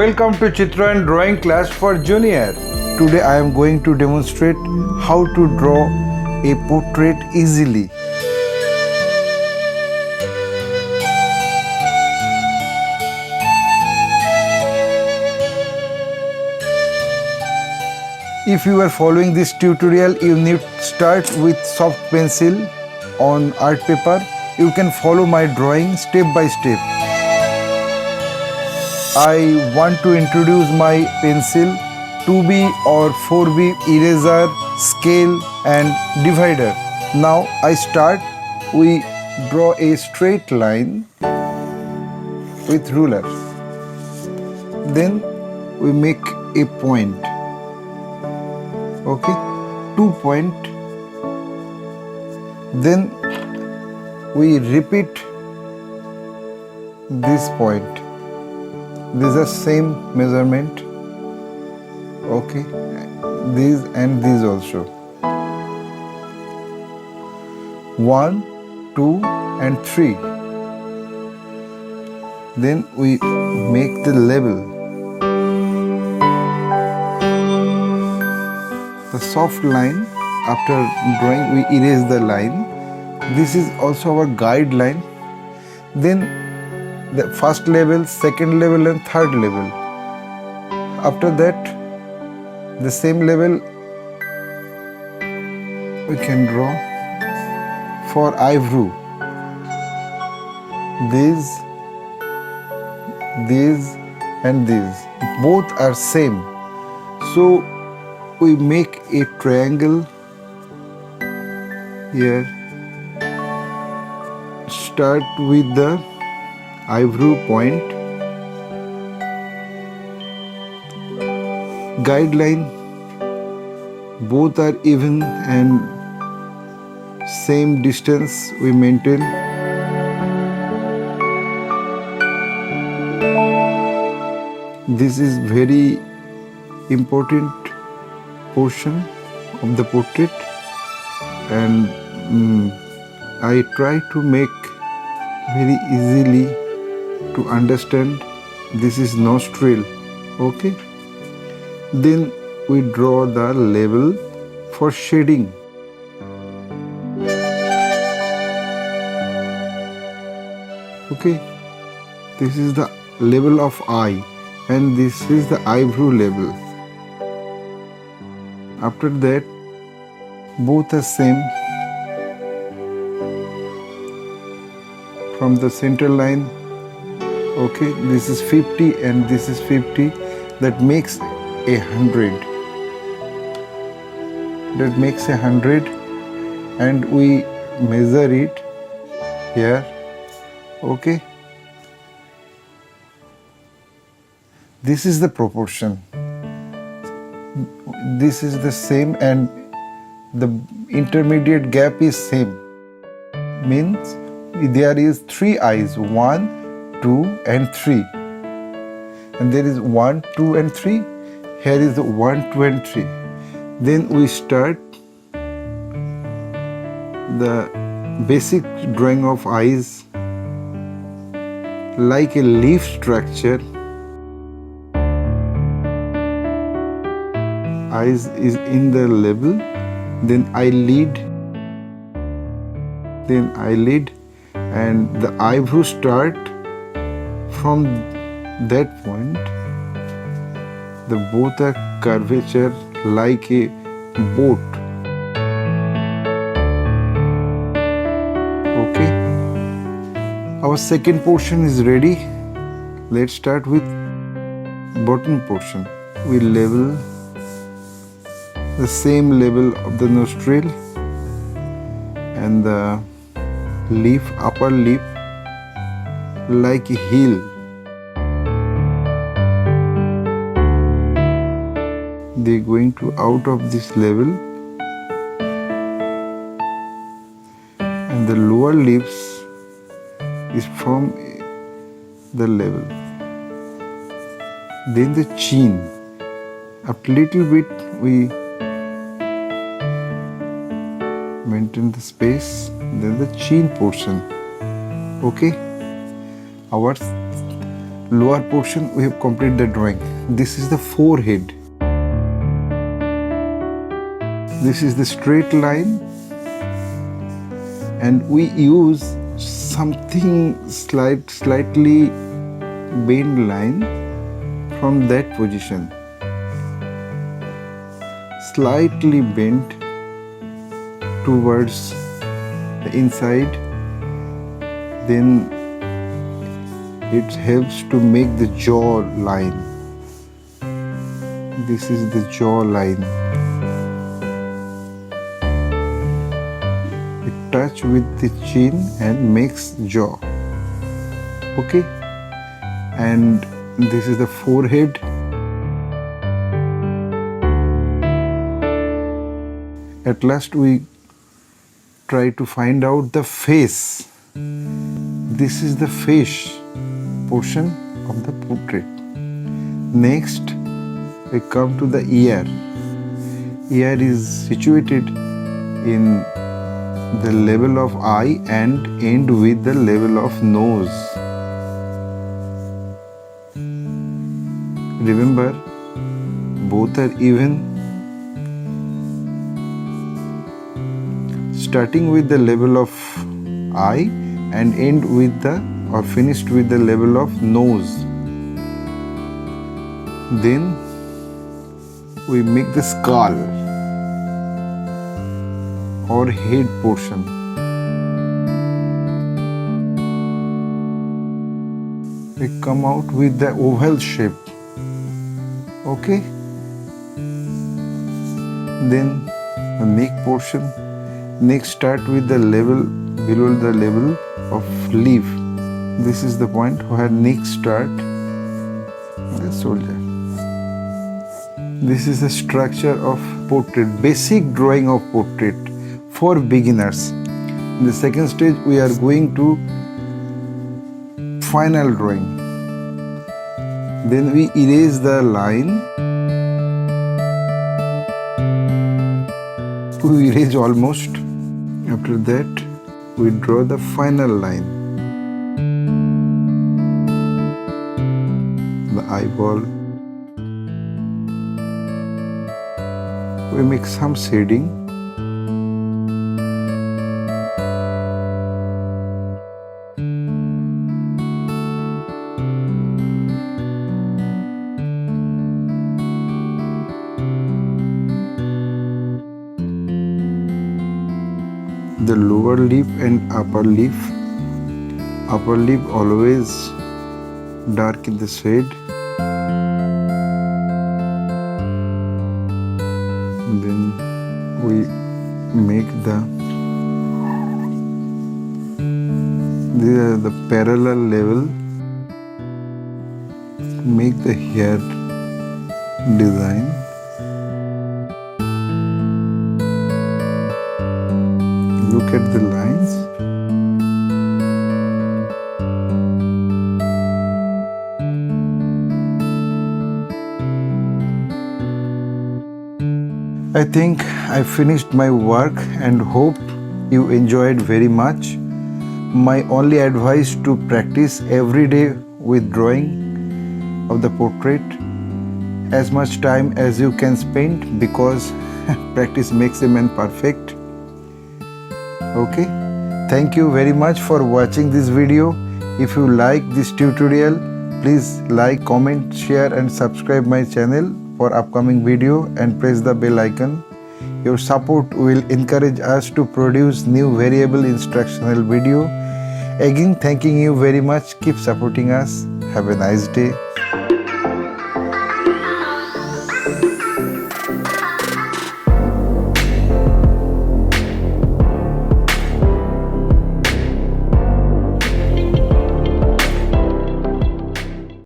Welcome to Chitrayan drawing class for junior. Today I am going to demonstrate how to draw a portrait easily. If you are following this tutorial, you need to start with soft pencil on art paper. You can follow my drawing step by step. I want to introduce my pencil 2B or 4B eraser, scale and divider. Now I start. We draw a straight line with ruler. Then we make a point. Okay, 2 point. Then we repeat this point. These are same measurement. Okay, these and these also. 1, 2 and 3. Then we make the level. The soft line, after drawing we erase the line. This is also our guideline. Then the first level, second level and third level. After that, the same level we can draw for eyebrow. These and these both are same. So we make a triangle here. Start with the eyebrow point. Guideline, both are even and same distance we maintain. This is very important portion of the portrait, and I try to make very easily to understand. This is nostril. Okay, then we draw the level for shading. Okay, this is the level of eye and this is the eyebrow level. After that, both are same. From the center line, okay, this is 50 and this is 50. That makes 100. That makes 100, and we measure it here. Okay. This is the proportion. This is the same, and the intermediate gap is same. Means there is 3 eyes, 1, 2 and 3. And there is 1, 2 and 3. Here is the 1, 2 and 3. Then we start the basic drawing of eyes like a leaf structure. Eyes is in the level, then eyelid, and the eyebrow start from that point. The both are curvature like a boat. Okay, our second portion is ready. Let's start with bottom portion. We level the same level of the nostril and the leaf, upper lip like a heel. They going to out of this level, and the lower lips is from the level. Then the chin, a little bit we maintain the space. Then the chin portion. Okay, our lower portion we have completed the drawing. This is the forehead. This is the straight line, and we use something slightly bend line from that position. Slightly bent towards the inside, then it helps to make the jaw line. This is the jaw line. It touch with the chin and makes jaw. Okay, and this is the forehead. At last we try to find out the face. This is the face portion of the portrait. Next we come to the ear. Ear is situated in the level of eye and end with the level of nose. Remember, both are even. Starting with the level of eye and end with the or finished with the level of nose. Then we make the skull or head portion. We come out with the oval shape. Okay. Then the neck portion. Next start with the level below the level of leaf. This is the point where neck start the shoulder. This is the structure of portrait, basic drawing of portrait for beginners. In the second stage we are going to final drawing. Then we erase the line. We erase almost. After that, we draw the final line. The eyeball. We make some shading. The lower lip and upper lip. Upper lip always dark in the shade. Then we make the parallel level. Make the hair design. Look at the lines. I think I finished my work and hope you enjoyed very much. My only advice to practice every day with drawing of the portrait as much time as you can spend, because practice makes a man perfect. Okay, thank you very much for watching this video. If you like this tutorial, please like, comment, share and subscribe my channel for upcoming video and press the bell icon. Your support will encourage us to produce new variable instructional video. Again, thanking you very much. Keep supporting us. Have a nice day.